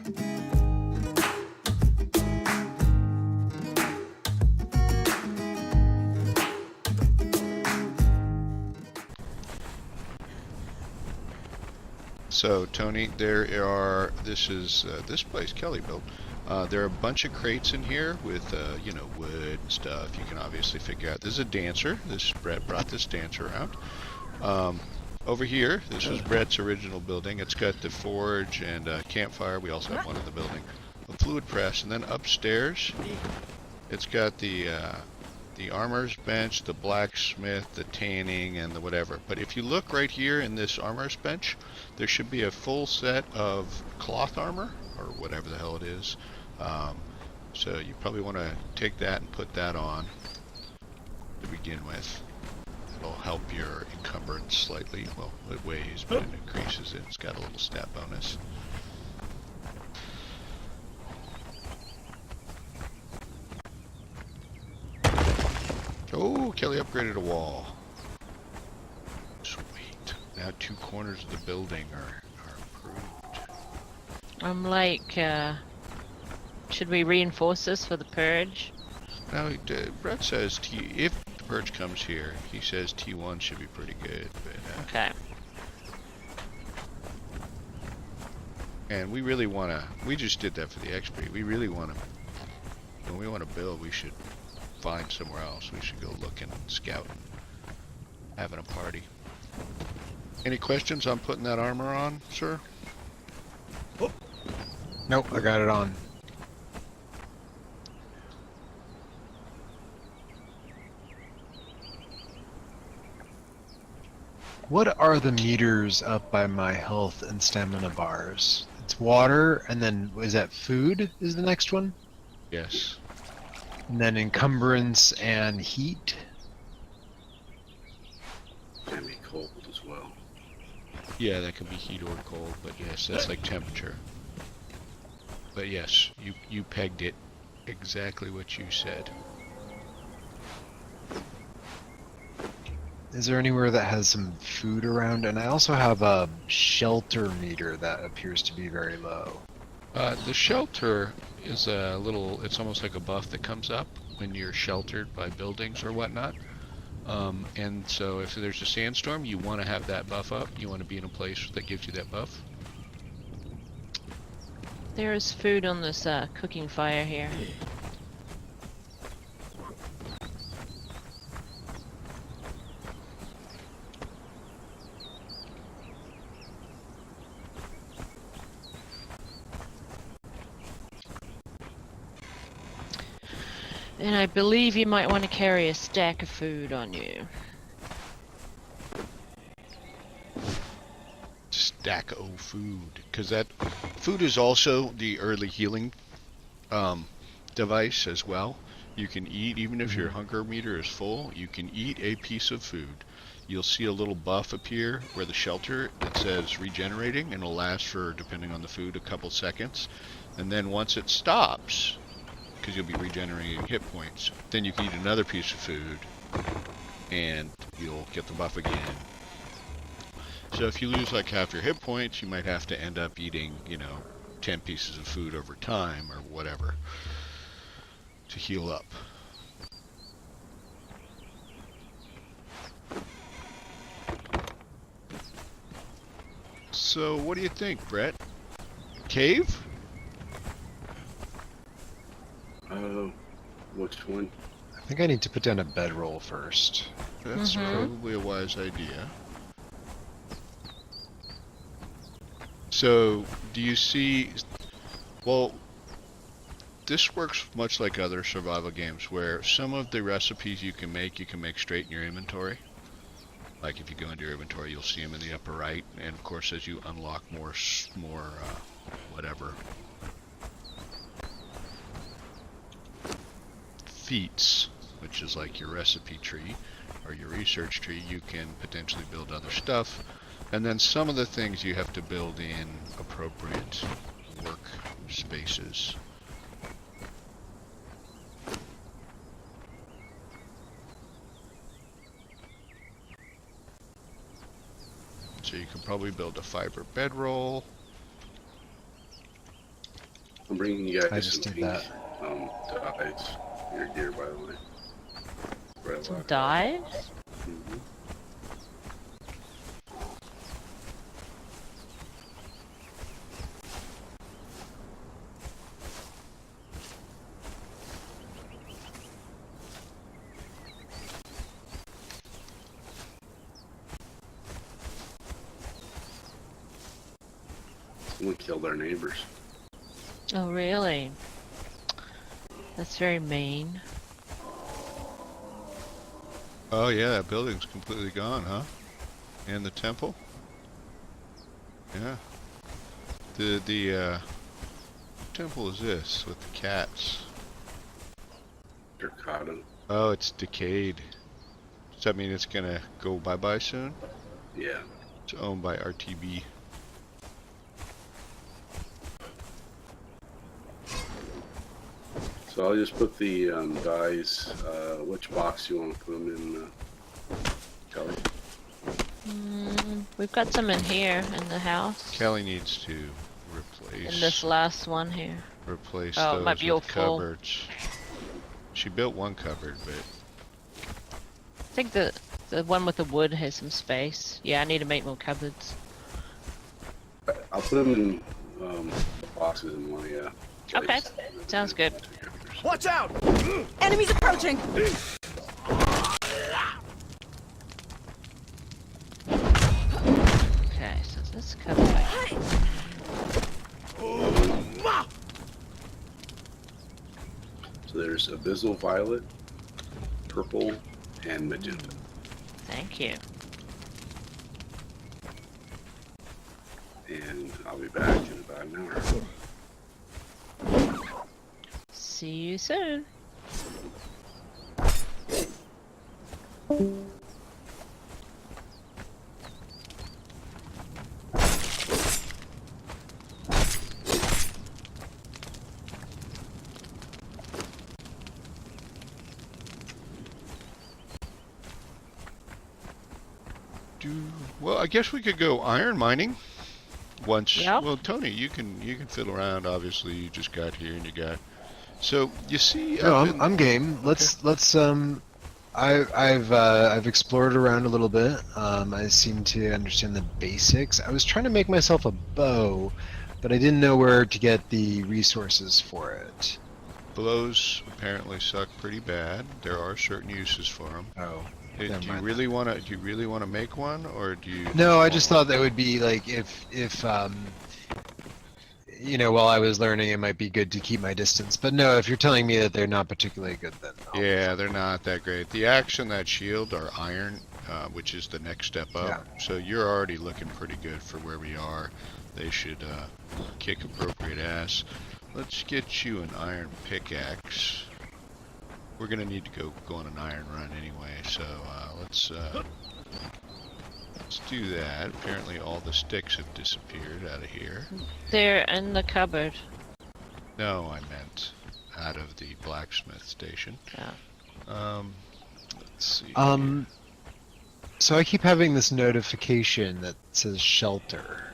So Tony, this place Kelly built. There are a bunch of crates in here with you know, wood and stuff. You can obviously figure out. This is a dancer. This Brett brought this dancer around. Over here, this was Brett's original building. It's got the forge and campfire. We also have one in the building. A fluid press, and then upstairs, it's got the armor's bench, the blacksmith, the tanning, and the whatever. But if you look right here in this armor's bench, there should be a full set of cloth armor, or whatever the hell it is. So you probably want to take that and put that on to begin with. It'll help your encumbrance slightly. Well, it weighs, but it increases it. It's got a little stat bonus. Oh, Kelly upgraded a wall. Sweet. Now 2 corners of the building are improved. I'm like, should we reinforce this for the purge? Now, Brett says if the purge comes here, he says T1 should be pretty good. But, okay. And we really want to, we just did that for the XP. We really want to, when we want to build, we should find somewhere else. We should go looking, scouting, having a party. Any questions on putting that armor on, sir? Oh. Nope, I got it on. What are the meters up by my health and stamina bars? It's water, and then is that food is the next one? Yes. And then encumbrance and heat. Can be cold as well. Yeah, that can be heat or cold, but yes, that's like temperature. But yes, you pegged it exactly what you said. Is there anywhere that has some food around? And I also have a shelter meter that appears to be very low. The shelter is a little, it's almost like a buff that comes up when you're sheltered by buildings or whatnot. And so if there's a sandstorm, you want to have that buff up. You want to be in a place that gives you that buff. There is food on this cooking fire here. And I believe you might want to carry a stack of food on you. Stack of food, because that food is also the early healing device as well. You can eat, even if your hunger meter is full, you can eat a piece of food. You'll see a little buff appear where the shelter that says regenerating, and it'll last for, depending on the food, a couple seconds. And then once it stops, because you'll be regenerating hit points, then you can eat another piece of food and you'll get the buff again. So if you lose like half your hit points, you might have to end up eating, you know, 10 pieces of food over time or whatever to heal up. So what do you think, Brett? Cave? Which one? I think I need to put down a bedroll first. That's probably a wise idea. So, do you see... Well, this works much like other survival games, where some of the recipes you can make straight in your inventory. Like if you go into your inventory, you'll see them in the upper right, and of course as you unlock more whatever feats, which is like your recipe tree or your research tree, you can potentially build other stuff. And then some of the things you have to build in appropriate work spaces. So you can probably build a fiber bedroll. I'm bringing you guys I just some did pink that. dyes. Your gear, by the way. Right Some left. dyes? Mhm. Someone killed our neighbors. Oh, really? That's very mean. Oh yeah, that building's completely gone, huh? And the temple? Yeah. The temple is this with the cats? Turcado. Oh, it's decayed. Does that mean it's gonna go bye-bye soon? Yeah. It's owned by RTB. So I'll just put the dyes. Which box do you want to put them in, Kelly? We've got some in here in the house. Kelly needs to In this last one here. replace Oh, it might those be all with full. cupboards. She built one cupboard, but I think the one with the wood has some space. Yeah, I need to make more cupboards. I'll put them in the boxes in one, yeah. Okay, sounds good. Watch out! Enemies approaching! Okay, so this cupboard. So there's abyssal violet, purple, and magenta. Thank you. And I'll be back in about an hour. See you soon. well, I guess we could go iron mining. Once, Yep. well, Tony, you can fiddle around. Obviously, you just got here and you got. So you see, No, up in- I'm game. Let's I've explored around a little bit. I seem to understand the basics. I was trying to make myself a bow, but I didn't know where to get the resources for it. blows apparently suck pretty bad. There are certain uses for them. Oh. Do Never you mind really want to? Do you really want to make one, or do you? No, I want just one? thought that would be like if you know, while I was learning, it might be good to keep my distance. But no, if you're telling me that they're not particularly good, then Yeah, they're not that great. The axe and that shield are iron, which is the next step up. Yeah. So you're already looking pretty good for where we are. They should kick appropriate ass. Let's get you an iron pickaxe. We're gonna need to go on an iron run anyway, so let's do that. Apparently all the sticks have disappeared out of here. They're in the cupboard. No, I meant out of the blacksmith station. Yeah. Let's see. So I keep having this notification that says shelter.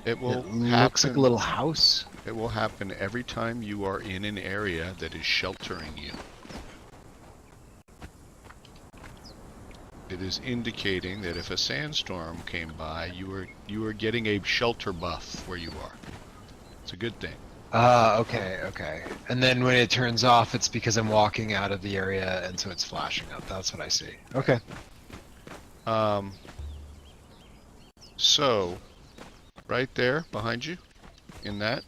It will It looks like a happen. little house. It will happen every time you are in an area that is sheltering you. It is indicating that if a sandstorm came by, you are getting a shelter buff where you are. It's a good thing. Okay. And then when it turns off, it's because I'm walking out of the area, and so it's flashing up. That's what I see. Okay. So, right there behind you, in that,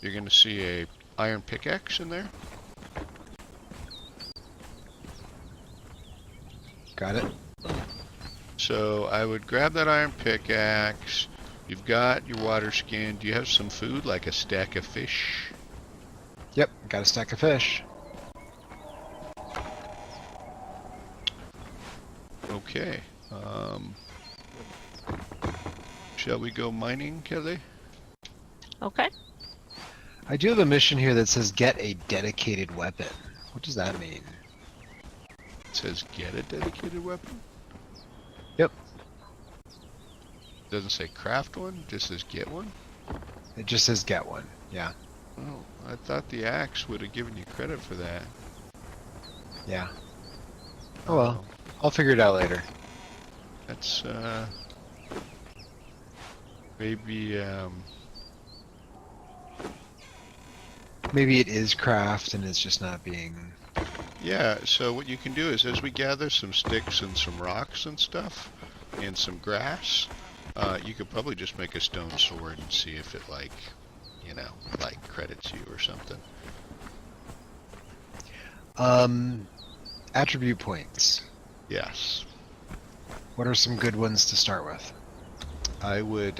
you're going to see a iron pickaxe in there. Got it. So I would grab that iron pickaxe. You've got your water skin. Do you have some food, like a stack of fish? Yep, got a stack of fish. Okay. Shall we go mining, Kelly? Okay. I do have a mission here that says get a dedicated weapon. What does that mean? It says get a dedicated weapon. Yep. Doesn't say craft one, just says get one. It just says get one. Yeah. Well, I thought the axe would have given you credit for that. Yeah. Oh well. I'll figure it out later. That's, maybe, Maybe it is craft and it's just not being... yeah, so what you can do is as we gather some sticks and some rocks and stuff, and some grass, you could probably just make a stone sword and see if it, like, you know, like credits you or something. Attribute points. Yes. What are some good ones to start with? I would,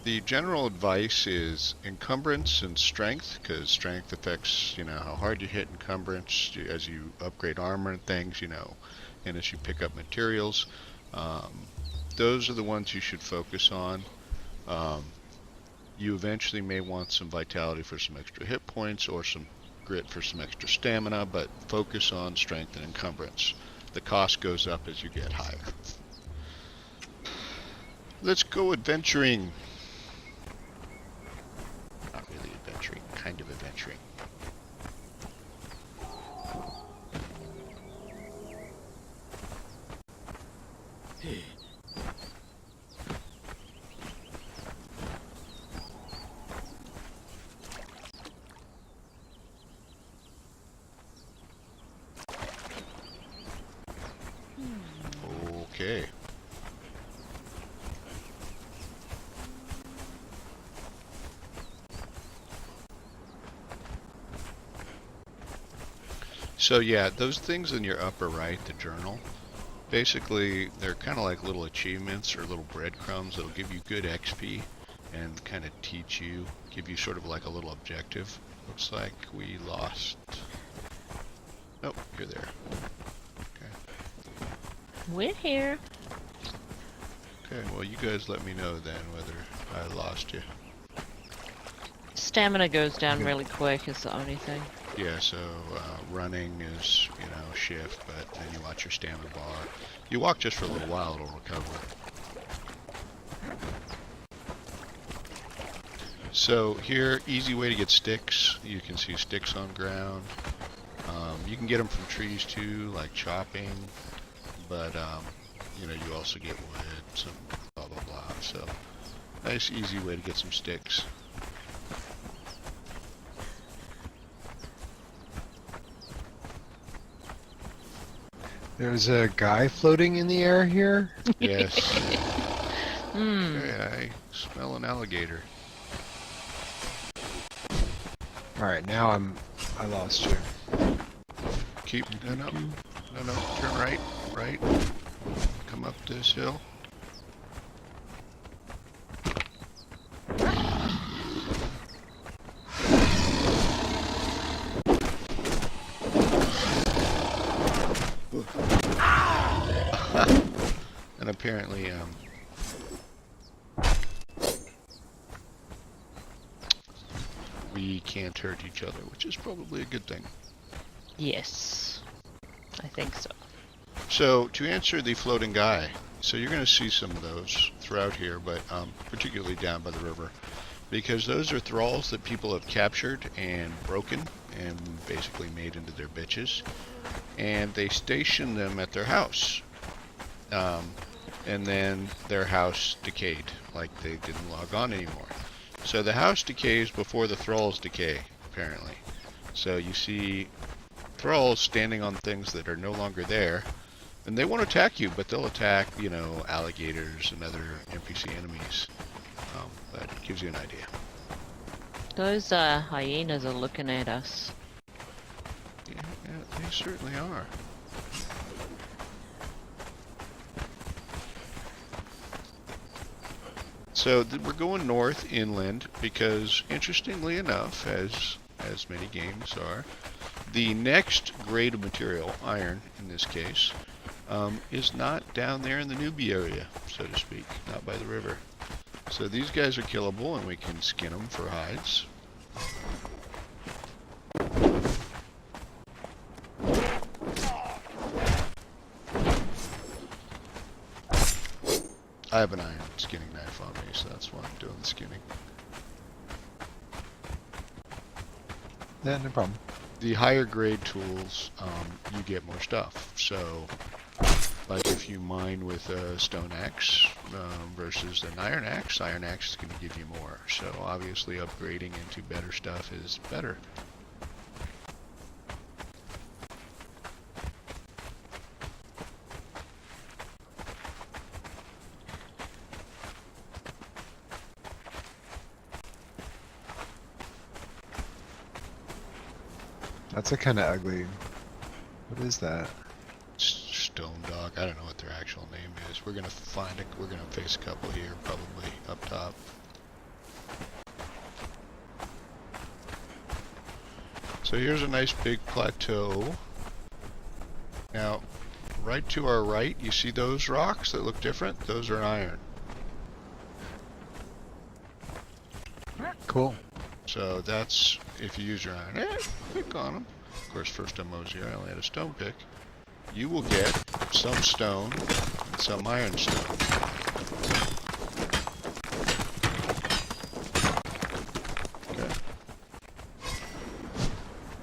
the general advice is encumbrance and strength, because strength affects, you know, how hard you hit encumbrance as you upgrade armor and things, you know, and as you pick up materials. Those are the ones you should focus on. You eventually may want some vitality for some extra hit points or some grit for some extra stamina, but focus on strength and encumbrance. The cost goes up as you get higher. Let's go adventuring. Not really adventuring, kind of adventuring. Okay. So yeah, those things in your upper right, the journal, basically they're kind of like little achievements or little breadcrumbs that'll give you good XP and kind of teach you, give you sort of like a little objective. Looks like we lost. Nope, you're there. Okay. We're here. Okay, well you guys let me know then whether I lost you. Stamina goes down really quick is the only thing. Yeah, so running is, you know, shift, but then you watch your stamina bar. You walk just for a little while, it'll recover. So here, easy way to get sticks. You can see sticks on ground. You can get them from trees too, like chopping, but you know, you also get wood, some blah blah blah. So nice, easy way to get some sticks. There's a guy floating in the air here. Yes. Hey, I smell an alligator. Alright, now I lost you. Keep, no, turn right, come up this hill. And apparently, we can't hurt each other, which is probably a good thing. Yes. I think so. So, to answer the floating guy, so you're going to see some of those throughout here, but particularly down by the river, because those are thralls that people have captured and broken and basically made into their bitches, and they station them at their house. And then their house decayed, like they didn't log on anymore. So the house decays before the thralls decay, apparently. So you see thralls standing on things that are no longer there, and they won't attack you, but they'll attack, you know, alligators and other NPC enemies. But it gives you an idea. Those hyenas are looking at us. Yeah, they certainly are. So we're going north inland because, interestingly enough, as many games are, the next grade of material, iron in this case, is not down there in the newbie area, so to speak, not by the river. So these guys are killable and we can skin them for hides. I have an iron skinning knife on me, so that's why I'm doing the skinning. Yeah, no problem. The higher grade tools, you get more stuff. So, like if you mine with a stone axe versus an iron axe is going to give you more. So obviously upgrading into better stuff is better. That's a kind of ugly. What is that? Stone dog. I don't know what their actual name is. We're gonna find it. We're gonna face a couple here, probably up top. So here's a nice big plateau. Now, right to our right, you see those rocks that look different? Those are iron. Cool. So that's if you use your iron. Pick on them. Of course, first time I was here, I only had a stone pick. You will get some stone and some iron stone. Okay.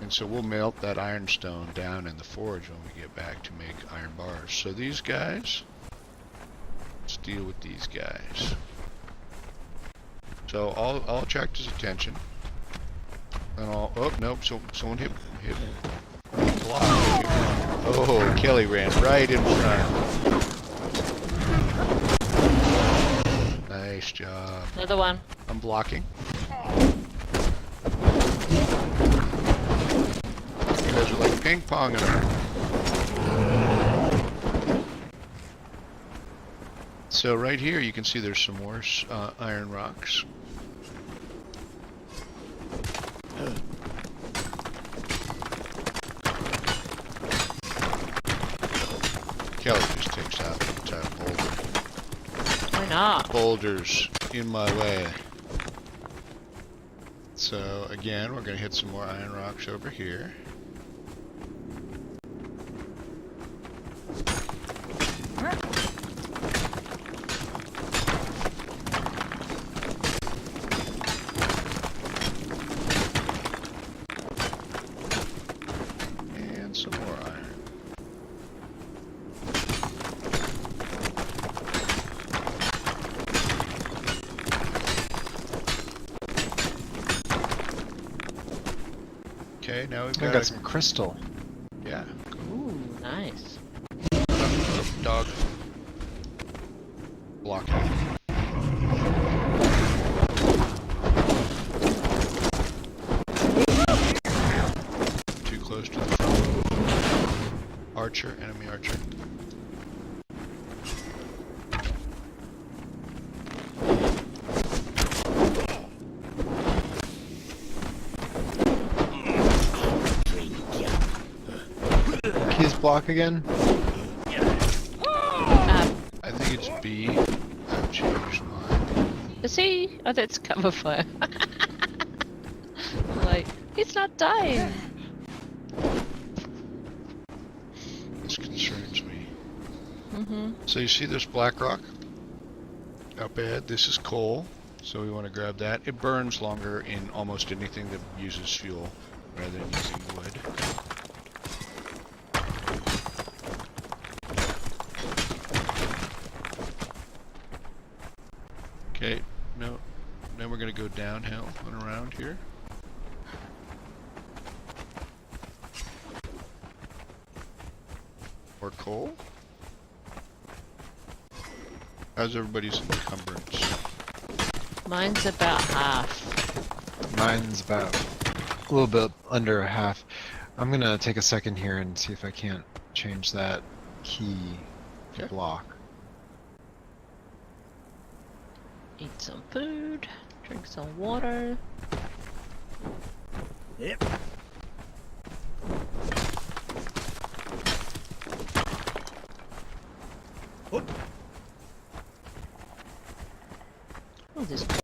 And so we'll melt that ironstone down in the forge when we get back to make iron bars. So these guys, let's deal with these guys. So I'll attract his attention. And I'll, oh, nope, so someone hit me. Block. Oh, Kelly ran right in front. Nice job. Another one. I'm blocking. You guys are like ping-ponging them. So right here you can see there's some more iron rocks. Kelly just takes out the entire boulder. Why not? Boulders in my way. So again, we're going to hit some more iron rocks over here. And some more iron. Okay, now we've I got, got some crystal. yeah, Ooh, nice. dog blocking. Too close to the front. Archer, enemy archer. Keys block again? I think it's B. I've changed mine. Is he? Oh, that's cover fire. Like, he's not dying. This concerns me. Mm-hmm. So you see this black rock up ahead? This is coal, so we want to grab that. It burns longer in almost anything that uses fuel rather than using wood. Okay, no. Then we're going to go downhill and around here. More coal. How's everybody's encumbrance? Mine's about half. Mine's about a little bit under a half. I'm gonna take a second here and see if I can't change that key to Okay. block. Eat some food. Drink some water. Yep. Oh, there's